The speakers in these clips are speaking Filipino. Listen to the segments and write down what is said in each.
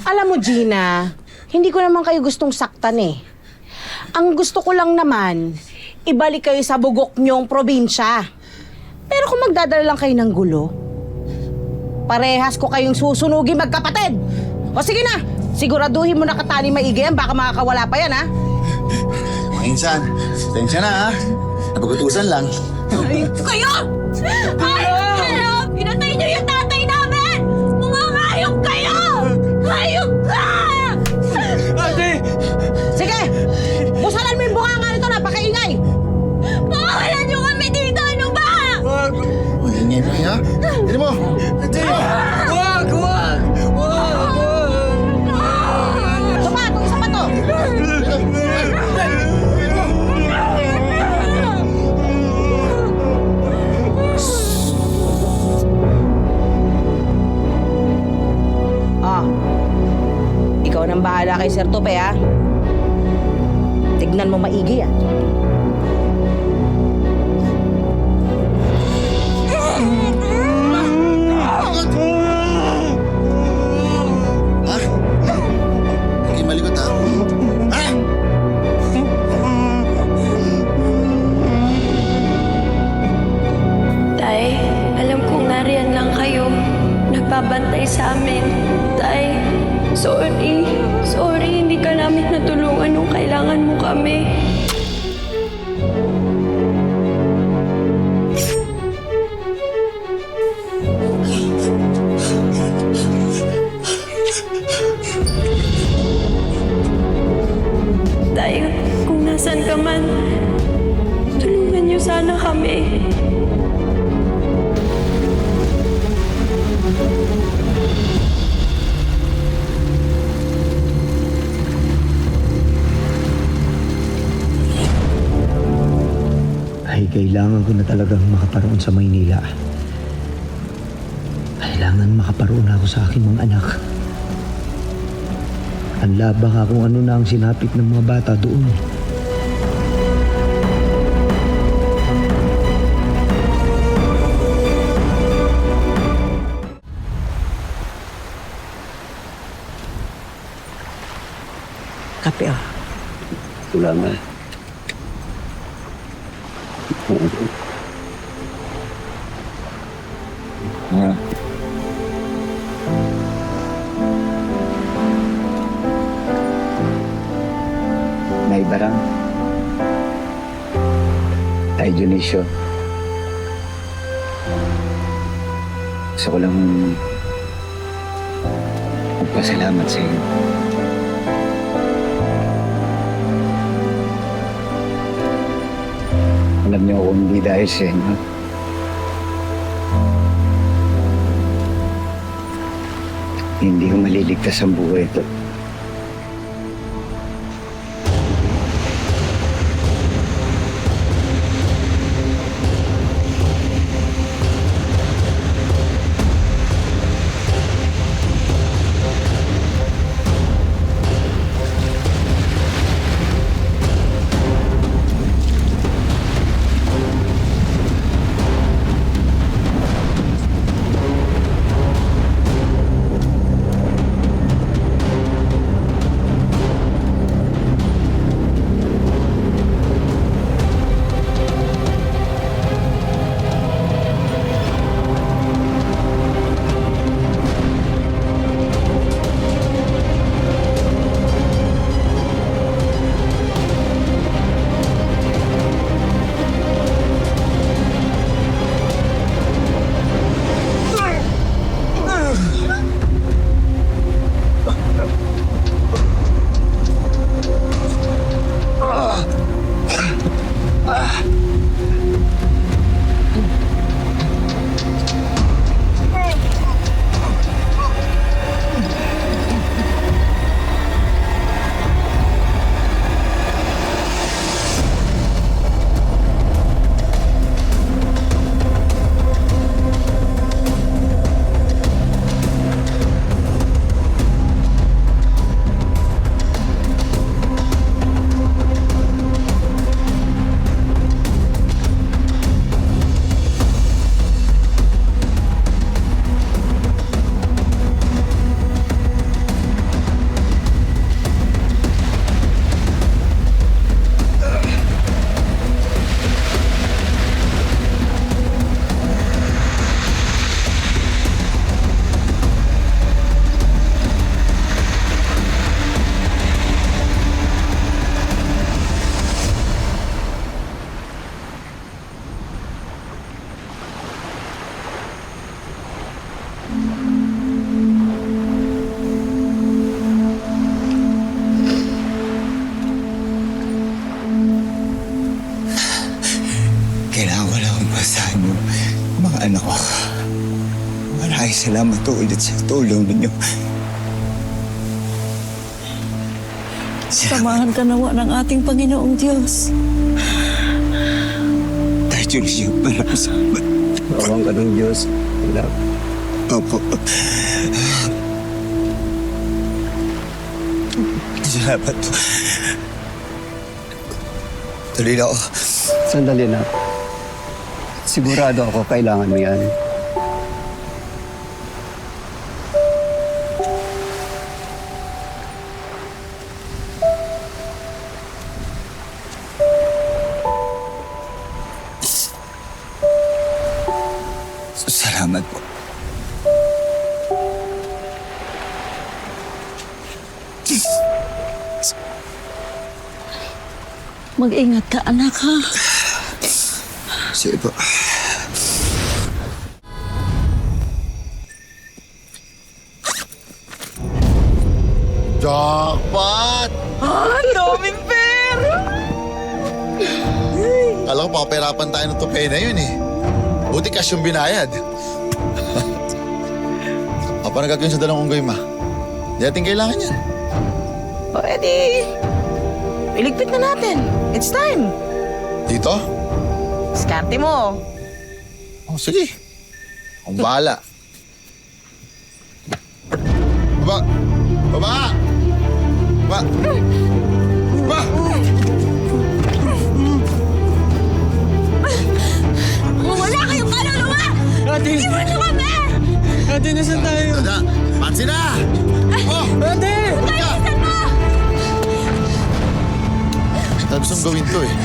Alam mo, Gina, hindi ko naman kayo gustong saktan eh. Ang gusto ko lang naman, ibalik kayo sa bugok nyong probinsya. Pero kung magdadala lang kayo ng gulo, parehas ko kayong susunugin magkapatid. O sige na, siguraduhin mo na katali maigi yan, baka makakawala pa yan, ha? Mga insan, tensya na ha. Nagugutusan lang. Ay, kayo! Ay, kayo! Pinatay niyo yung tatay namin! Mga hayop kayo! Hayop ka! Ate! Sige, busalan mo yung bunganga nito, napakaingay. Pakawalan niyo kami dito, ano ba? Wag! Uy, ingay mo ha. Hindi mo. Ate! Wag! Wag! Wag! Ito pa, itong isa pa to. Ah, ikaw nang bahala kay Sir Tope, ha? Tignan mo maigi, ah. Ha? Hindi malikot ha. Ha? Tay, alam kong nariyan lang kayo. Nagbabantay sa amin. Tay, sorry. Sorry, hindi ka namin natulungan nung kailangan mo kami. Tay, kung nasan ka man, tulungan niyo sana kami. Ay, kailangan ko na talagang makaparoon sa Maynila. Kailangan makaparoon ako sa aking mga anak. Ang labang kung ano na ang sinapit ng mga bata doon. Kape, ah. Salamat. May barang. Tay Dionisio. Gusto ko lang magpasalamat sa iyo. Alam niyo kung hindi dahil sa inyo, hindi ko maliligtas ang buhay ito. Walang basahan yung mga anak ko. Maraming salamat ulit sa tulong ninyo. Samahan ka nawa ng ating Panginoong Diyos. Tayo Julio, maraming salamat. Bawang ka ng Diyos. Anak. Opo. Salamat po. Tuloy na ako. Sandali na. Sigurado ako kailangan mo yan. Salamat po. Mag-ingat ka, anak, ha? Sige po. Jackpot! Ang daming pera! Kala ko papahirapan tayo ng tupay na yun eh. Buti cash yung binayad. Apa na gagawin sa dalawang unggoy, ma? Di natin kailangan yan. O edi, iligpit na natin. It's time. Dito? Diskarte mo. Oh, sige. Ang bahala. Baba! Baba! Baba! Baba! Wala kayong kaluluwa! Ate! Iwan niyo kami! Ate, nasan tayo? Dada! Pansin na! Oh! Ate! Bilisan mo! Tapos ang gawin to eh.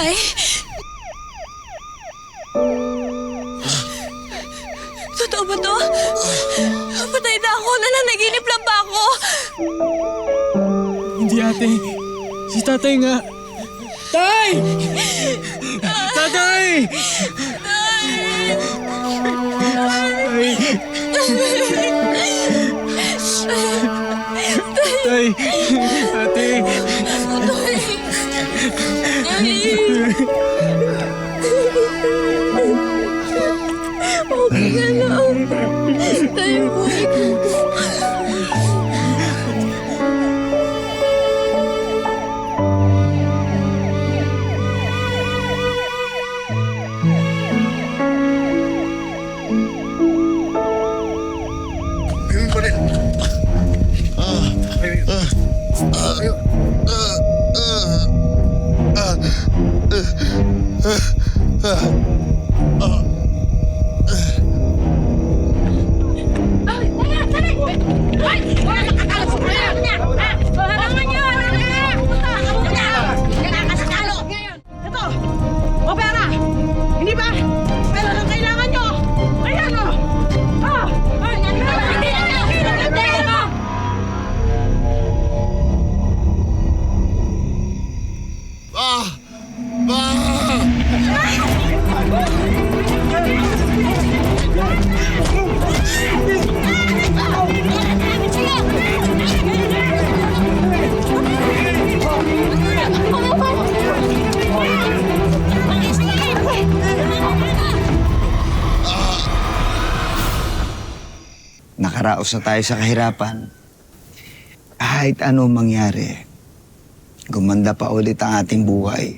Ay! Totoo ba to? Patay na ako. Nananaginip lang ba ako? Hindi, ate. Si tatay nga. Tay! Tatay! Tay! Ate! Okay ka lang. Tayo mo. Ayun pa rin. Ito! O pera! Hindi ba? Pera lang kailangan nyo! Ayan o! Ah! Ay! Ah! Ah! Nakaraos na tayo sa kahirapan. Kahit anong mangyari, gumanda pa ulit ang ating buhay.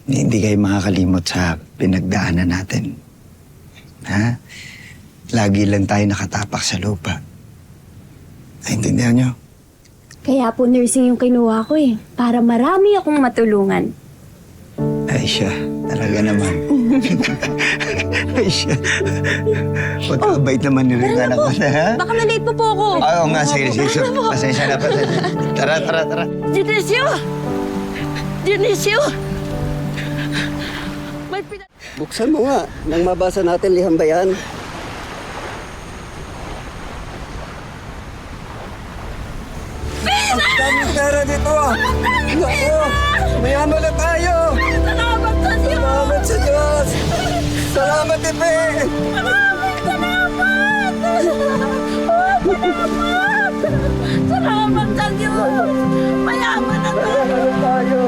Hindi kayo makakalimot sa pinagdaanan natin. Ha? Lagi lang tayo nakatapak sa lupa. Naintindihan nyo? Kaya po nursing yung kinuha ko eh. Para marami akong matulungan. Ay siya, talaga naman. Ay siya. Pagkabait naman ni Rina anak ko na, ha? Baka na-late pa po ako. Oo nga, sige. Pasensya na. Tara. Dionisio! Dionisio! May Buksan mo nga nang mabasa natin liham ba yan? daming pera dito ah. Naku, mayaman na tayo. Salamat sa Diyos! Salamat sa Diyos. Salamat, Ipe. Salamat sa Diyos! Mayaman na tayo!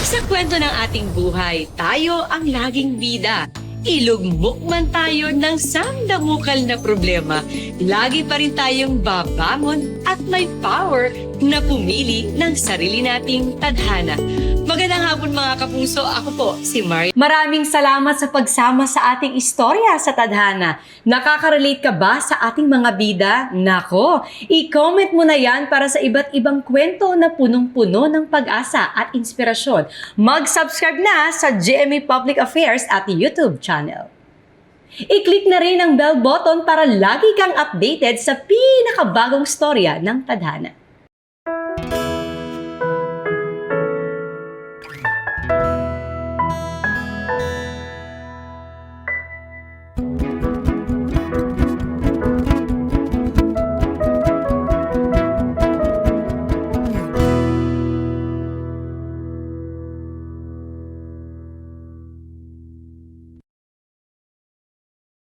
Sa kwento ng ating buhay, tayo ang laging bida. Ilugmok man tayo ng sandamukal na problema, lagi pa rin tayong babangon at may power na pumili ng sarili nating tadhana. Magandang hapon mga kapuso, ako po si Maria. Maraming salamat sa pagsama sa ating istorya sa tadhana. Nakaka-relate ka ba sa ating mga bida? Nako, i-comment mo na yan para sa iba't ibang kwento na punong-puno ng pag-asa at inspirasyon. Mag-subscribe na sa GMA Public Affairs at YouTube channel. I-click na rin ang bell button para lagi kang updated sa pinakabagong storya ng tadhana.